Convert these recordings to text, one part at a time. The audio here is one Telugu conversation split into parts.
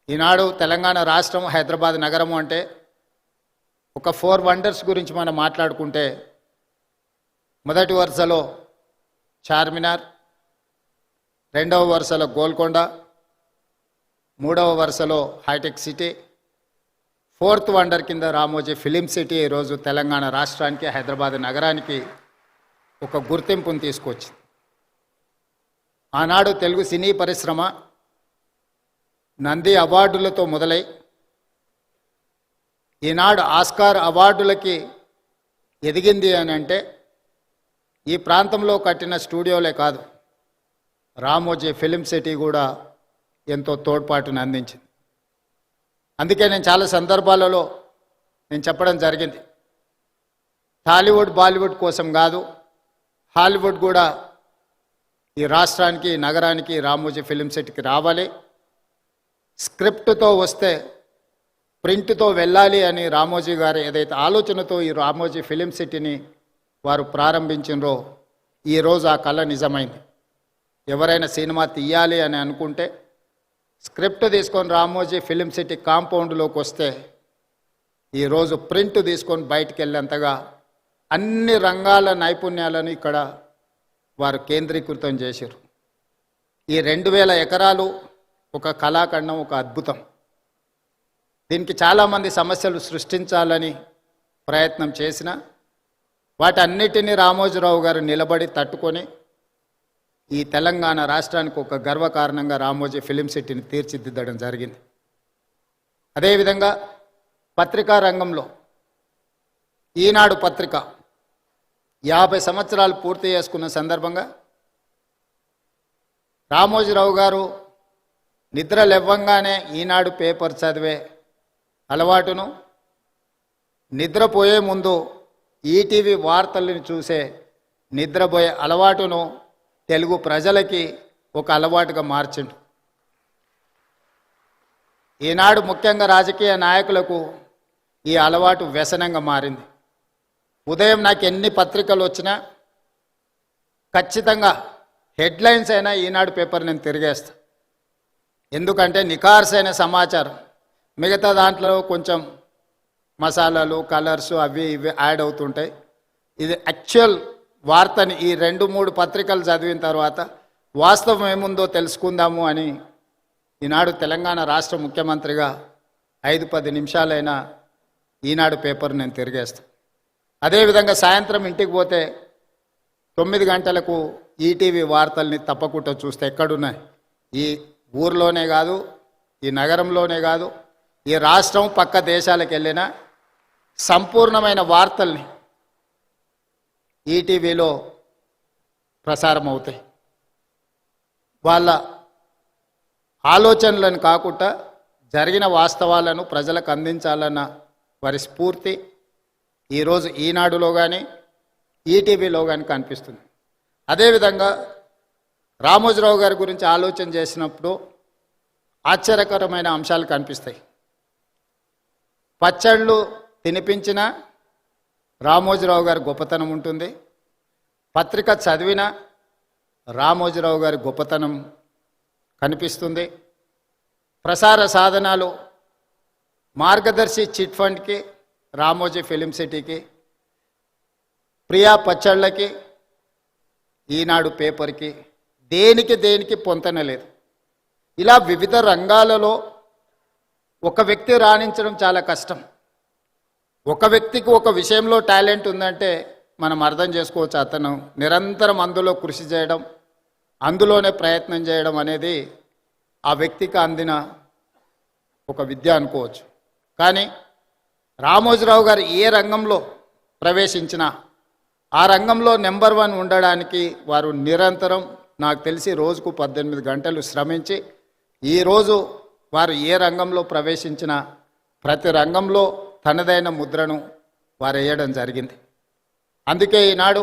ఈనాడు తెలంగాణ రాష్ట్రం హైదరాబాద్ నగరము అంటే ఒక 4 వండర్స్ గురించి మనం మాట్లాడుకుంటే మొదటి వరుసలో చార్మినార్, రెండవ వరుసలో గోల్కొండ, మూడవ వరుసలో హైటెక్ సిటీ, 4th వండర్ కింద రామోజీ ఫిలిం సిటీ ఈరోజు తెలంగాణ రాష్ట్రానికి హైదరాబాద్ నగరానికి ఒక గుర్తింపును తీసుకొచ్చింది. ఆనాడు తెలుగు సినీ పరిశ్రమ నంది అవార్డులతో మొదలై ఈనాడు ఆస్కార్ అవార్డులకి ఎదిగింది అని అంటే ఈ ప్రాంతంలో కట్టిన స్టూడియోలే కాదు, రామోజీ ఫిలిం సిటీ కూడా ఎంతో తోడ్పాటును అందించింది. అందుకే నేను చాలా సందర్భాలలో చెప్పడం జరిగింది, టాలీవుడ్ బాలీవుడ్ కోసం కాదు, హాలీవుడ్ కూడా ఈ రాష్ట్రానికి నగరానికి రామోజీ ఫిలిం సిటీకి రావాలి, స్క్రిప్ట్తో వస్తే ప్రింట్తో వెళ్ళాలి అని రామోజీ గారు ఏదైతే ఆలోచనతో ఈ రామోజీ ఫిలిం సిటీని వారు ప్రారంభించినరో ఈరోజు ఆ కళ నిజమైంది. ఎవరైనా సినిమా తీయాలి అని అనుకుంటే స్క్రిప్ట్ తీసుకొని రామోజీ ఫిలిం సిటీ కాంపౌండ్లోకి వస్తే ఈరోజు ప్రింట్ తీసుకొని బయటికి వెళ్ళేంతగా అన్ని రంగాల నైపుణ్యాలను ఇక్కడ వారు కేంద్రీకృతం చేశారు. ఈ 2000 ఎకరాలు ఒక కళాఖండం, ఒక అద్భుతం. దీనికి చాలామంది సమస్యలు సృష్టించాలని ప్రయత్నం చేసిన వాటన్నిటినీ రామోజీరావు గారు నిలబడి తట్టుకొని ఈ తెలంగాణ రాష్ట్రానికి ఒక గర్వకారణంగా రామోజీ ఫిలిం సిటీని తీర్చిదిద్దడం జరిగింది. అదేవిధంగా పత్రికా రంగంలో ఈనాడు పత్రిక 50 సంవత్సరాలు పూర్తి చేసుకున్న సందర్భంగా రామోజీరావు గారు నిద్ర లేవగానే ఈనాడు పేపర్ చదివే అలవాటును, నిద్రపోయే ముందు ఈటీవీ వార్తలను చూసే నిద్రపోయే అలవాటును తెలుగు ప్రజలకి ఒక అలవాటుగా మార్చిండు. ఈనాడు ముఖ్యంగా రాజకీయ నాయకులకు ఈ అలవాటు వ్యసనంగా మారింది. ఉదయం నాకు ఎన్ని పత్రికలు వచ్చినా ఖచ్చితంగా హెడ్లైన్స్ అయినా ఈనాడు పేపర్ నేను తిరిగేస్తా. ఎందుకంటే నిఖార్సైన సమాచారం, మిగతా దాంట్లో కొంచెం మసాలాలు, కలర్స్ అవి ఇవి యాడ్ అవుతుంటాయి. ఇది యాక్చువల్ వార్తని ఈ 2-3 పత్రికలు చదివిన తర్వాత వాస్తవం ఏముందో తెలుసుకుందాము అని ఈనాడు తెలంగాణ రాష్ట్ర ముఖ్యమంత్రిగా 5-10 నిమిషాలైనా ఈనాడు పేపర్ నేను తిరిగేస్తాను. అదేవిధంగా సాయంత్రం ఇంటికి పోతే 9 గంటలకు ఈటీవీ వార్తల్ని తప్పకుండా చూస్తే ఎక్కడున్నాయి, ఈ ఊర్లోనే కాదు, ఈ నగరంలోనే కాదు, ఈ రాష్ట్రం పక్క దేశాలకు వెళ్ళిన సంపూర్ణమైన వార్తల్ని ఈటీవీలో ప్రసారం అవుతాయి. వాళ్ళ ఆలోచనలను కాకుండా జరిగిన వాస్తవాలను ప్రజలకు అందించాలన్న వారి స్ఫూర్తి ఈరోజు ఈనాడులో కానీ ఈటీవీలో కానీ కనిపిస్తుంది. అదేవిధంగా రామోజీరావు గారి గురించి ఆలోచన చేసినప్పుడు ఆశ్చర్యకరమైన అంశాలు కనిపిస్తాయి. పచ్చళ్ళు తినిపించిన రామోజీరావు గారి గొప్పతనం ఉంటుంది, పత్రిక చదివిన రామోజీరావు గారి గొప్పతనం కనిపిస్తుంది. ప్రసార సాధనాలు మార్గదర్శి చిట్ ఫండ్కి, రామోజీ ఫిలిం సిటీకి, ప్రియా పచ్చళ్ళకి, ఈనాడు పేపర్కి దేనికి పొంతన లేదు. ఇలా వివిధ రంగాలలో ఒక వ్యక్తి రాణించడం చాలా కష్టం. ఒక వ్యక్తికి ఒక విషయంలో టాలెంట్ ఉందంటే మనం అర్థం చేసుకోవచ్చు, అతను నిరంతరం అందులో కృషి చేయడం, అందులోనే ప్రయత్నం చేయడం అనేది ఆ వ్యక్తికి అందిన ఒక విద్య అనుకోవచ్చు. కానీ రామోజీరావు గారు ఏ రంగంలో ప్రవేశించినా ఆ రంగంలో నెంబర్ 1 ఉండడానికి వారు నిరంతరం, నాకు తెలిసి రోజుకు 18 గంటలు శ్రమించి ఈరోజు వారు ఏ రంగంలో ప్రవేశించినా ప్రతి రంగంలో తనదైన ముద్రను వారు వేయడం జరిగింది. అందుకే ఈనాడు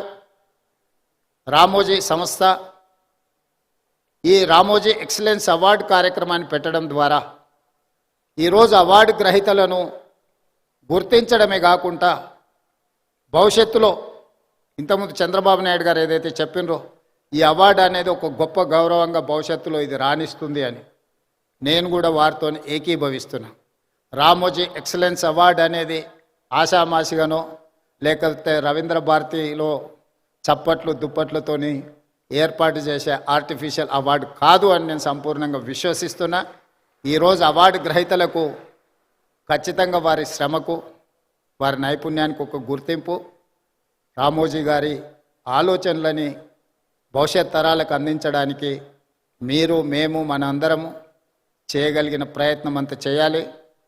రామోజీ సంస్థ ఈ రామోజీ ఎక్సలెన్స్ అవార్డు కార్యక్రమాన్ని పెట్టడం ద్వారా ఈరోజు అవార్డు గ్రహీతలను గుర్తించడమే కాకుండా భవిష్యత్తులో ఇంతకుముందు చంద్రబాబు నాయుడు గారు ఏదైతే చెప్పినరో ఈ అవార్డు అనేది ఒక గొప్ప గౌరవంగా భవిష్యత్తులో ఇది రాణిస్తుంది అని, నేను కూడా వారితో ఏకీభవిస్తున్నా. రామోజీ ఎక్సలెన్స్ అవార్డు అనేది ఆషామాషిగానో లేకపోతే రవీంద్ర భారతిలో చప్పట్లు దుప్పట్లతోని ఏర్పాటు చేసే ఆర్టిఫిషియల్ అవార్డు కాదు అని నేను సంపూర్ణంగా విశ్వసిస్తున్నా. ఈరోజు అవార్డు గ్రహీతలకు ఖచ్చితంగా వారి శ్రమకు వారి నైపుణ్యానికి ఒక గుర్తింపు, రామోజీ గారి ఆలోచనలని భవిష్యత్ తరాలకు అందించడానికి మీరు మేము మన అందరము చేయగలిగిన ప్రయత్నం అంతా చేయాలి.